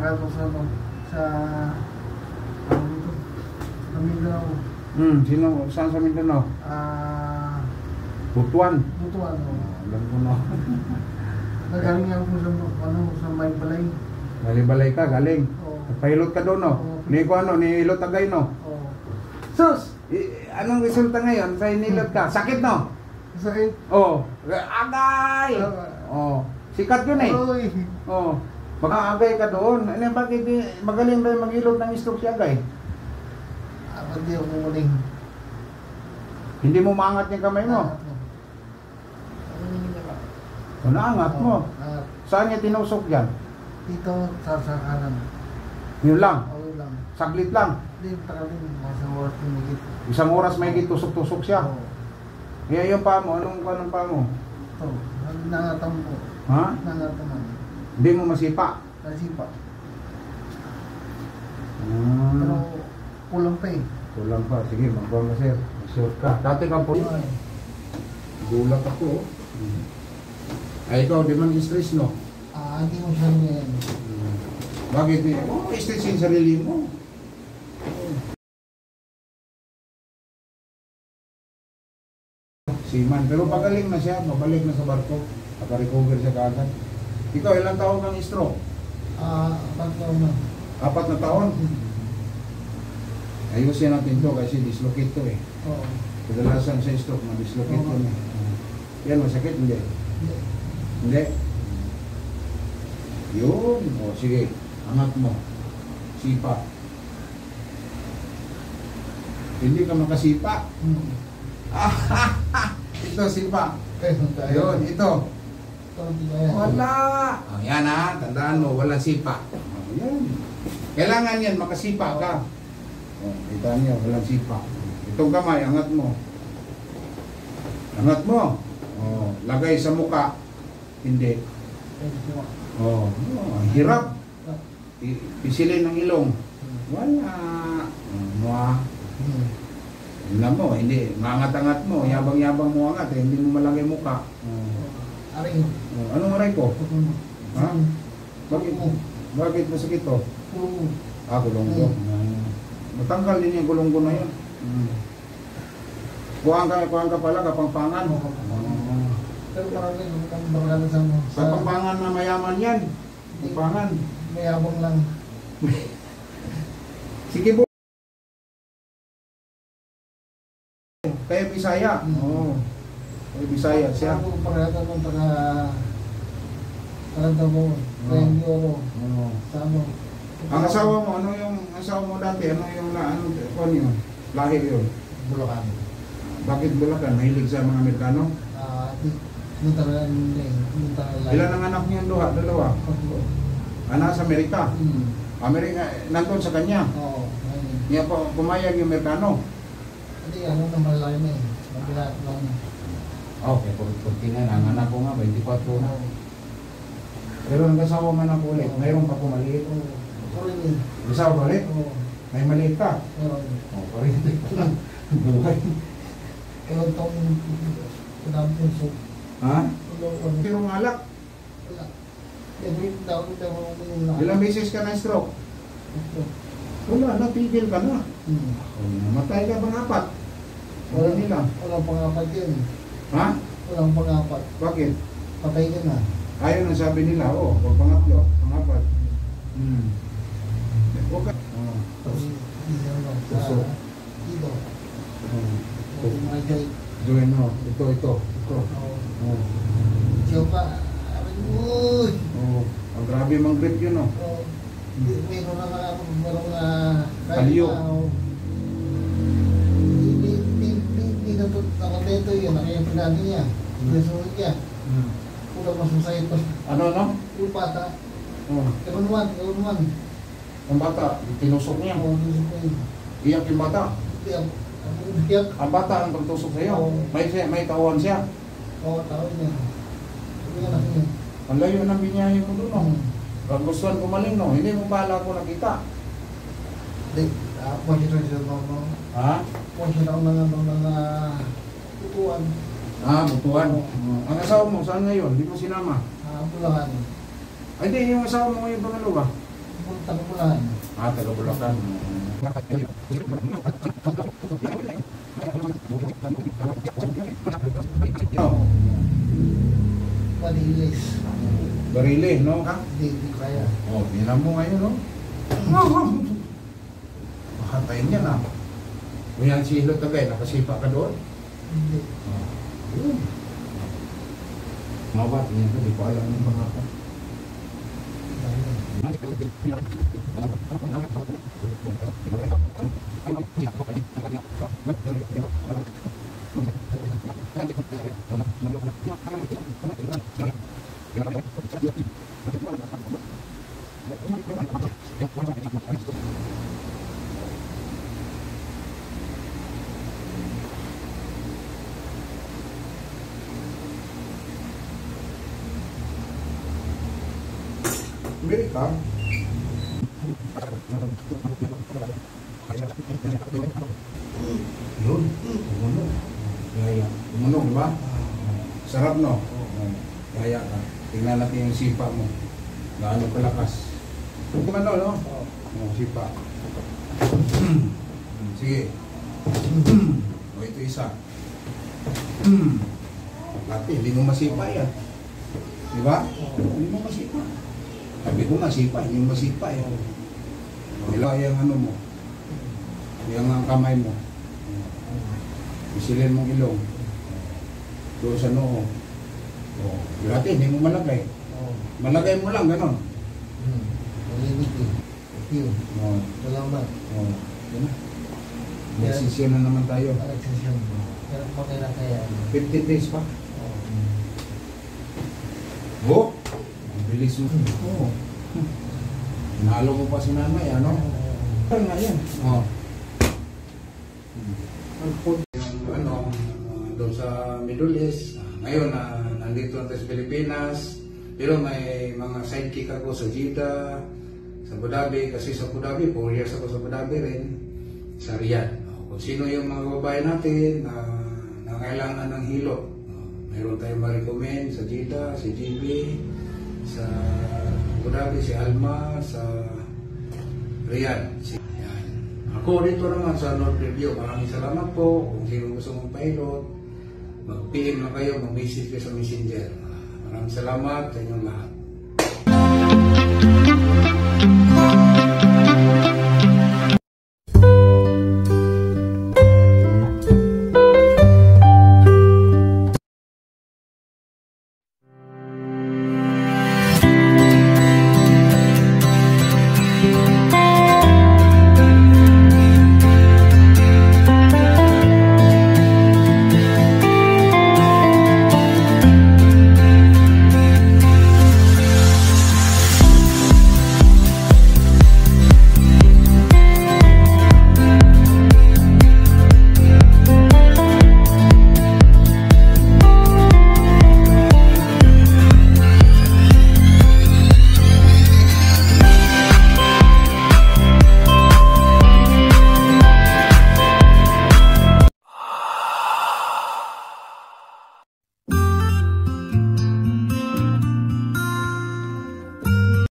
nakato sa ano, sa ano dito, sa Mindanao. Sino? Saan sa Mindanao? Butuan. Butuan, o. Alam ko na. Nagaling ako sa ano, sa Maybalay. Balay-balay ka, galing. Oo. Nagpahilot ka doon, no? Ni ko ano, ni Hilot Agay, no? Oo. Sus! Anong resulta ngayon sa inilot ka? Sakit, no? Sakit. Oh, agay! Oh, sikat yun eh. Oy. Oh, baka agay ka doon. Ano, bakit magaling ba yung mag-ilot ng stroke si agay? Hindi ako muling. Hindi mo maangat yung kamay mo? O, naangat mo. Saan niya tinusok dyan? Dito sa kanan. Yun lang? Oo lang. Saglit lang? Hindi, tagalin. Masang oras tumigit. Isang oras may tusok-tusok siya? Oo. Kaya yung pa mo, anong pa mo? Ito, nangatam po. Ha? Nangataman. Hindi mo masipa? Nasipa. Pero kulang pa eh. Kulang pa. Sige, magbawa ka sir. Short ka. Dati ka po. Gulat ako. Ay, ikaw, di man stress, no? Hindi mo siya ngayon. Bakit? Stress yung sarili mo. Siman. Pero pagaling na siya, mabalik na sa barko. Naka-recover siya kaagad. Ikaw, ilang taon kang stroke? 4 taon na. 4 na taon? Ayusin natin to kasi dislocate to eh. Oo. Kadalasan sa stroke na dislocate to eh. Yan, masakit? Hindi. Hindi? Yun. O, sige. Angat mo. Sipa. Hindi ka makasipa. Ito, sipa. Yun, ito. Wala. O, yan ha. Tandaan mo, walang sipa. O, yan. Kailangan yan, makasipa ka. O, kita niyo, walang sipa. Itong kamay, angat mo. Angat mo. O, lagay sa muka. Hindi. Oh, ang hirap. Pisilin ng ilong. Wala. Alam mo, hindi. Mangat-angat mo. Yabang-yabang mo angat. Hindi mo malagay muka. Aray. Anong aray ko? Ha? Bakit? Bakit masakit to? Gulong ko. Matanggal din yung gulong ko na yun. Kuhaan ka pala, kapangpangan. Pero parang barangay sa mo. Kapangpangan na mayaman yan. Kapangpangan. Mayabang lang. Sige po. Kaya Bisaya. Oo. Kaya Bisaya siya. Ako parang ng taga mo. Kaya Euro. Oo. Samo. Ang asawa mo, ano yung asawa mo dati? Ano yung ano yun? Lahi yun? Bulacan. Bakit Bulacan? Mahilig sa mga Amerikano? Ilan ang anak niyo? Dalawa? Anak sa Amerika? Amerika, nandun sa kanya? Oo. Niya pa pumayag yung Amerikano? Hindi, ano naman lang eh. Mabilat lang. Okay, kunti na. Ang anak ko nga, 24 na. Pero nag-asawa man ako ulit. Mayroon pa po maliit. Sorry. Nag-asawa ulit? May maliit ka? Meron. Parinti ko lang. Buhay. Kaya itong pinapinso. Ha? Pero ng alak? Wala. Every taon ito yung Ilang beses ka na stroke? Wala, natigil ka na. Namatay ka bang apat? Wala nila. Walang pangapat yun. Ha? Walang pangapat. Bakit? Patay ka na. Ayaw nang sabi nila, pag pangatlo, pangapat. Huwag ka. Tapos, Puso. dito. Mga joy. Join mo. Ito. Siya pa. Uy! Ang grabe mang grip yun, no? Meron na Kalyo. Hindi na po nakontento yun. Nakayapin niya. Nasunod niya. Kulang masusay ito. Ano? Yung bata. Oh. Ewan man. Ang bata, tinusok niya. Iyak yung bata. Iyak. Ang bata ang pagtusok sa'yo. Oo. May tauhan siya. Oo, tao niya. Hindi ka nakinig. Ang layo ng binyahe mo doon, no? Pag gustuhan kumaling, no? Hindi mo pala ako nakita. Hindi. Pwede siya no. Ha? Pwede siya ng mga tutuan. Butuan. Ang asawa mo, saan ngayon? Hindi mo sinama? Bulacan. Ay, hindi. Yung asawa mo ngayon pangalawa. Taga-Bulacan. Taga Bulacan. Bariles. Bariles, no? Hindi kaya. Bilang mo ngayon, no? Makatayin niya na. Ngayon si Hilot Tagay, nakasipa ka doon? Hindi. Yun. Mabat, yan ko, di ko alam yung mga ka. Amerika. Yun, tumunog. Yaya. Tumunog ba? Sarap, no? Yaya ka. Tingnan natin yung sipa mo. Gaano kalakas. Kumano, no? Sipa. Sige. Ito isa. Pati, hindi mo masipa yan. Diba? Hindi mo masipa. Sabi ko masipa, hindi mo masipa eh. Nila yung ano mo. Yung ang kamay mo. Isilin mong ilong. Doon sa noo. Dati, hindi mo malagay. Malagay mo lang, gano'n. Malinig eh. Yun. Salamat. Magsisyon na naman tayo. Magsisyon. Pero pakailan kaya. 15 days pa. Ang bilis mo. Nalo mo pa si nanay, ano? Nga yan. Doon sa Middle East. Ngayon, nandito na tayo sa Pilipinas. Pero may mga sidekick ako sa Jeddah, sa Abu Dhabi. Kasi sa Abu Dhabi, 4 years ako sa Abu Dhabi rin. Sa Riyadh. Kung sino yung mga babae natin na kailangan ng hilo. Mayroon tayong ma-recommend sa Jeddah, si JB, sa Abu Dhabi, si Alma, sa Riyadh. Yan. Ako dito naman sa North Review. Maraming salamat po. Kung sino gusto mong pilot, mag-PM na kayo, mag-message kayo sa Messenger. Maraming salamat sa inyong lahat.